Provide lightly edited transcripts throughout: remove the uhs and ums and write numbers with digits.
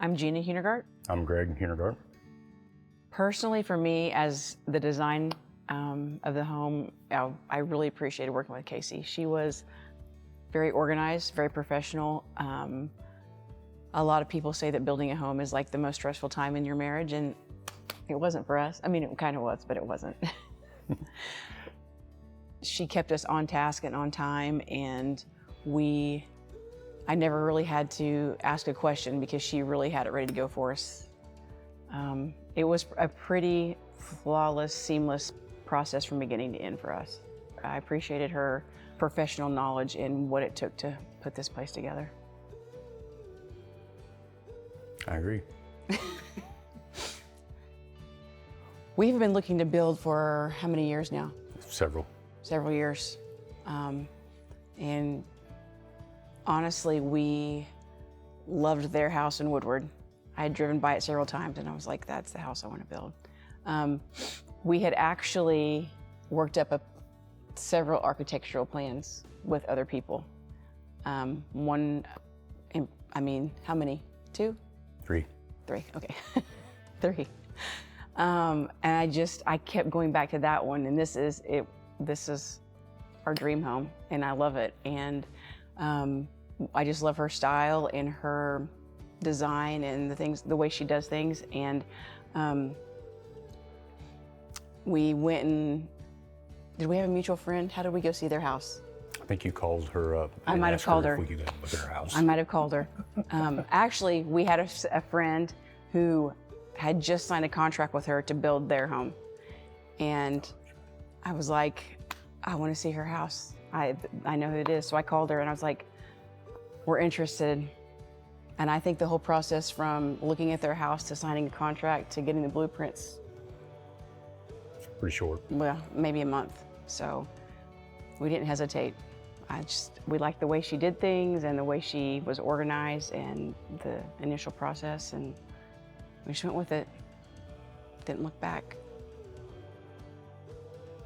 I'm Gina Huenergardt. I'm Greg Huenergardt. Personally, for me, as the design of the home, I really appreciated working with Kacey. She was very organized, very professional. A lot of people say that building a home is like the most stressful time in your marriage, and it wasn't for us. I mean, it kind of was, but it wasn't. She kept us on task and on time, and I never really had to ask a question because she really had it ready to go for us. It was a pretty flawless, seamless process from beginning to end for us. I appreciated her professional knowledge in what it took to put this place together. I agree. We've been looking to build for how many years now? Several years. And honestly, we loved their house in Woodward. I had driven by it several times and I was like, that's the house I want to build. We had actually worked up several architectural plans with other people. How many? 2? 3. 3, okay. 3. And I kept going back to that one, and this is our dream home, and I love it. And I just love her style and her design and the way she does things. And we went and, did we have a mutual friend? How did we go see their house? I think you called her up. I might have called her. If we could go with her house. I might have called her. Actually, we had a friend who had just signed a contract with her to build their home. And I was like, I want to see her house. I know who it is. So I called her and I was like, we're interested. And I think the whole process from looking at their house to signing a contract to getting the blueprints, It's pretty short. well, maybe a month. So we didn't hesitate. We liked the way she did things and the way she was organized and the initial process, and we just went with it. Didn't look back.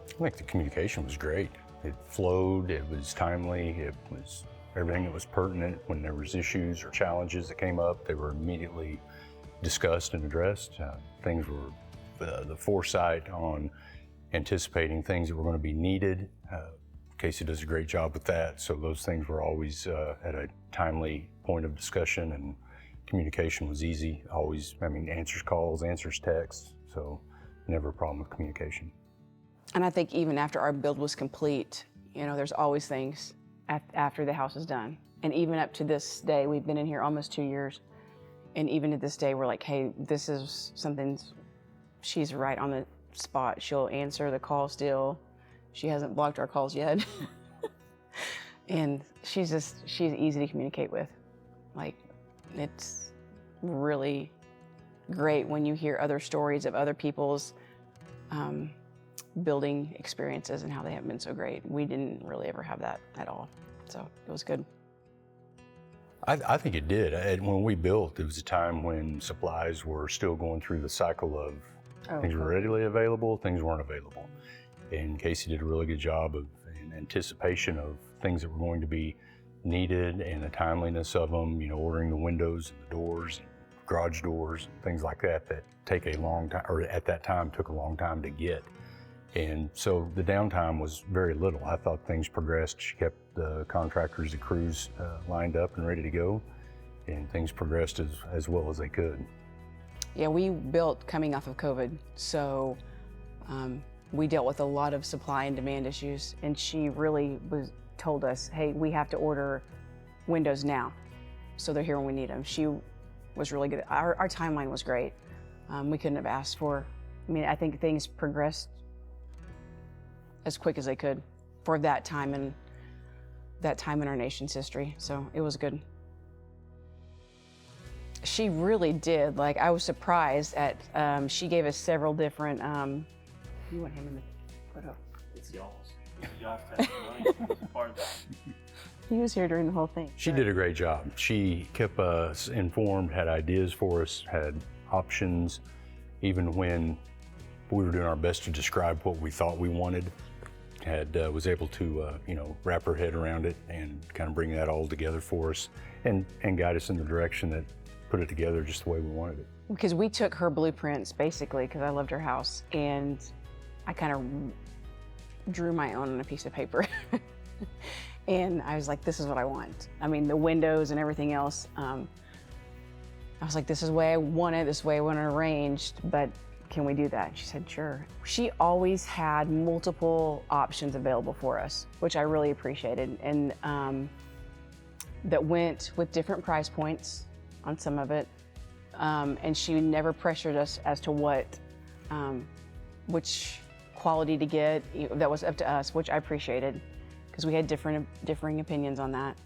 I think the communication was great. It flowed, it was timely, it was everything that was pertinent. When there was issues or challenges that came up, they were immediately discussed and addressed. Things were, the foresight on anticipating things that were going to be needed. Kacey does a great job with that, so those things were always at a timely point of discussion, and communication was easy. Always, answers calls, answers texts, so never a problem with communication. And I think even after our build was complete, there's always things after the house is done. And even up to this day, we've been in here almost 2 years, and even to this day, we're like, hey, this is something, she's right on the spot. She'll answer the call still. She hasn't blocked our calls yet. And she's easy to communicate with. Like, it's really great when you hear other stories of other people's building experiences and how they haven't been so great. We didn't really ever have that at all. So it was good. I think it did. When we built, it was a time when supplies were still going through the cycle of things were readily available, things weren't available. And Kacey did a really good job in anticipation of things that were going to be needed and the timeliness of them, ordering the windows and the doors and garage doors and things like that take a long time, or at that time took a long time to get. And so the downtime was very little. I thought things progressed. She kept the contractors, the crews lined up and ready to go, and things progressed as well as they could. Yeah, we built coming off of COVID, so we dealt with a lot of supply and demand issues, and she really told us, hey, we have to order windows now, so they're here when we need them. She was really good. Our timeline was great. We couldn't have asked for, I think things progressed as quick as they could for that time in our nation's history, so it was good. She really did. Like, I was surprised at, she gave us several different, you want him in the photo? It's y'all's. Y'all's testimonial is part of that. He was here during the whole thing. She did a great job. She kept us informed, had ideas for us, had options, even when we were doing our best to describe what we thought we wanted. Was able to wrap her head around it and kind of bring that all together for us and guide us in the direction that put it together just the way we wanted it. Because we took her blueprints, basically, because I loved her house, and I kind of drew my own on a piece of paper. And I was like, this is what I want. I mean, the windows and everything else, I was like, this is the way I want it, this is the way I want it arranged, but can we do that? And she said, sure. She always had multiple options available for us, which I really appreciated, and that went with different price points on some of it. And she never pressured us as to which quality to get. That was up to us, which I appreciated, because we had differing opinions on that.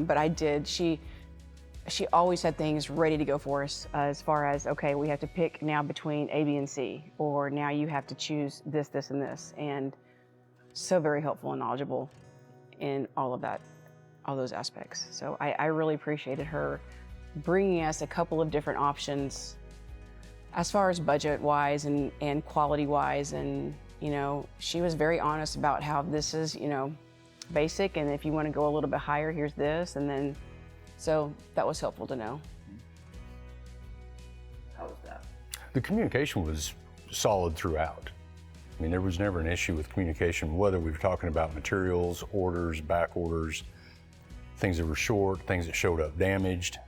But I did. She always had things ready to go for us, as far as, okay, we have to pick now between A, B, and C, or now you have to choose this, this, and this. And so very helpful and knowledgeable in all of that, all those aspects. So I really appreciated her bringing us a couple of different options as far as budget-wise and quality-wise. And, you know, she was very honest about how this is, you know, basic, and if you want to go a little bit higher, here's this. And then, so that was helpful to know. How was that? The communication was solid throughout. I mean, there was never an issue with communication, whether we were talking about materials, orders, back orders, things that were short, things that showed up damaged,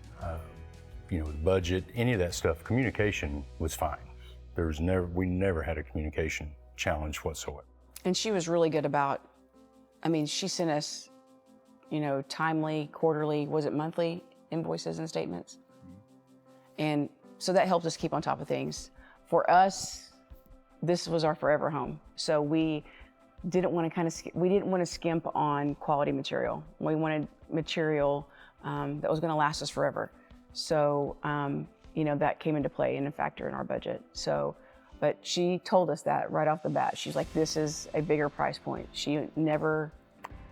you know, the budget, any of that stuff. Communication was fine. We never had a communication challenge whatsoever. And she was really good about, I mean, she sent us, you know, timely, quarterly, was it monthly invoices and statements? And so that helped us keep on top of things. For us, this was our forever home. So we didn't want to skimp on quality material. We wanted material that was going to last us forever. So, you know, that came into play and a factor in our budget. So, but she told us that right off the bat. She's like, this is a bigger price point. She never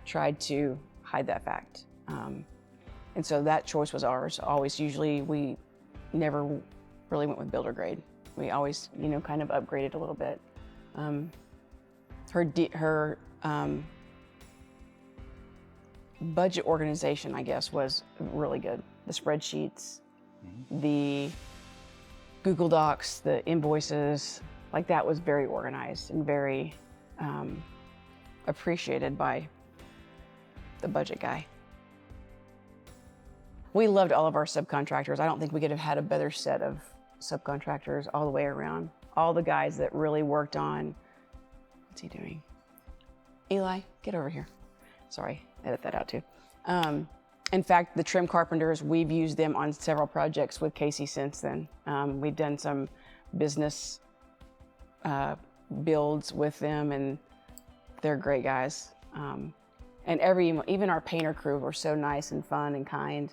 tried to hide that fact. And so that choice was ours. Always, usually we never really went with builder grade. We always, you know, kind of upgraded a little bit. Her budget organization, I guess, was really good. The spreadsheets, the Google Docs, the invoices, like that was very organized and very appreciated by the budget guy. We loved all of our subcontractors. I don't think we could have had a better set of subcontractors all the way around. All the guys that really worked on, what's he doing? Eli, get over here. Sorry, edit that out too. In fact, the trim carpenters, we've used them on several projects with Kacey since then. We've done some business builds with them, and they're great guys. And even our painter crew were so nice and fun and kind.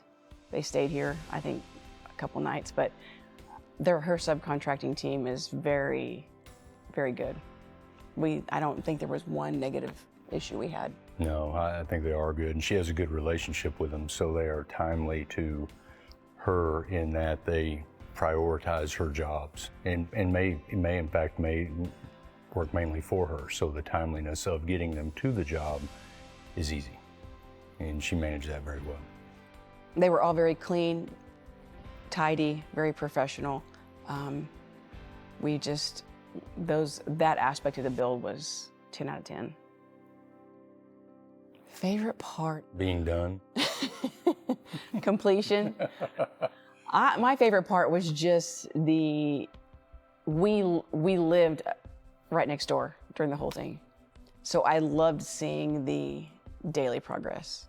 They stayed here, I think, a couple nights, but her subcontracting team is very, very good. I don't think there was one negative issue we had. No, I think they are good, and she has a good relationship with them, so they are timely to her in that they prioritize her jobs and may in fact work mainly for her. So the timeliness of getting them to the job is easy, and she managed that very well. They were all very clean, tidy, very professional. That aspect of the build was 10 out of 10. Favorite part? Being done. Completion. My favorite part was just we lived right next door during the whole thing. So I loved seeing the daily progress.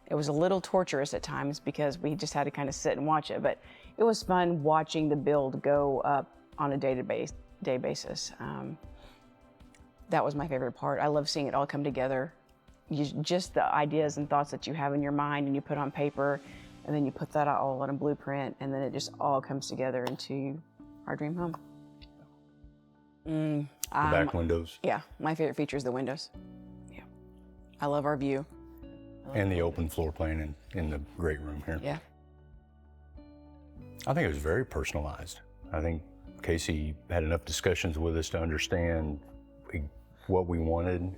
It was a little torturous at times because we just had to kind of sit and watch it, but it was fun watching the build go up on a day basis. That was my favorite part. I love seeing it all come together. Just the ideas and thoughts that you have in your mind and you put on paper, and then you put that all on a blueprint, and then it just all comes together into our dream home. The back windows. Yeah, my favorite feature is the windows. Yeah, I love our view. And the open floor plan in the great room here. Yeah. I think it was very personalized. I think Kacey had enough discussions with us to understand what we wanted.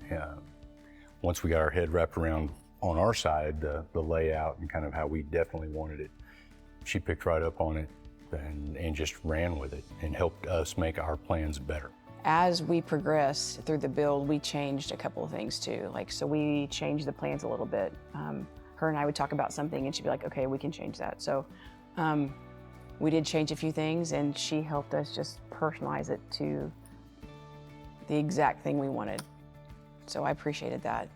Once we got our head wrapped around on our side, the layout and kind of how we definitely wanted it, she picked right up on it and just ran with it and helped us make our plans better. As we progressed through the build, we changed a couple of things too. So we changed the plans a little bit. Her and I would talk about something and she'd be like, okay, we can change that. So we did change a few things and she helped us just personalize it to the exact thing we wanted. So I appreciated that.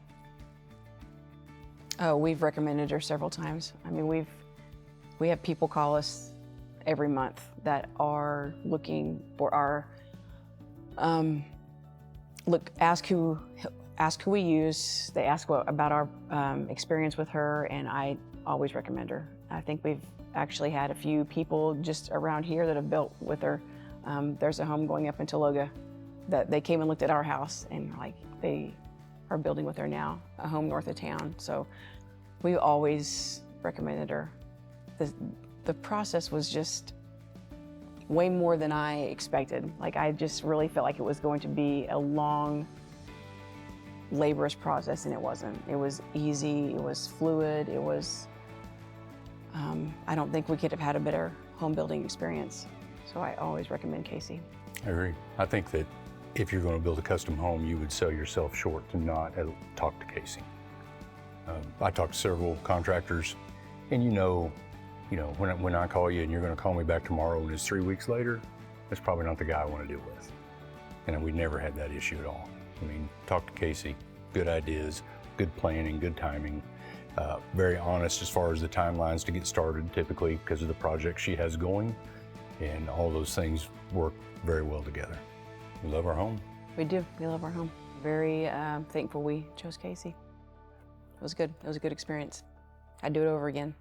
Oh, we've recommended her several times. I mean, we have people call us every month that are looking for our, ask who we use. They ask about our experience with her, and I always recommend her. I think we've actually had a few people just around here that have built with her. There's a home going up in Tologa that they came and looked at our house, and like they are building with her now, a home north of town. So we always recommended her. The process was just way more than I expected. Like I just really felt like it was going to be a long, laborious process, and it wasn't. It was easy, it was fluid, it was, I don't think we could have had a better home building experience. So I always recommend Kacey. I agree. I think that if you're going to build a custom home, you would sell yourself short to not talk to Kacey. I talked to several contractors, and when I call you and you're going to call me back tomorrow and it's 3 weeks later, that's probably not the guy I want to deal with. And we never had that issue at all. I mean, talk to Kacey, good ideas, good planning, good timing, very honest as far as the timelines to get started, typically because of the project she has going, and all those things work very well together. We love our home. We do. We love our home. Very thankful we chose Kacey. It was good. It was a good experience. I'd do it over again.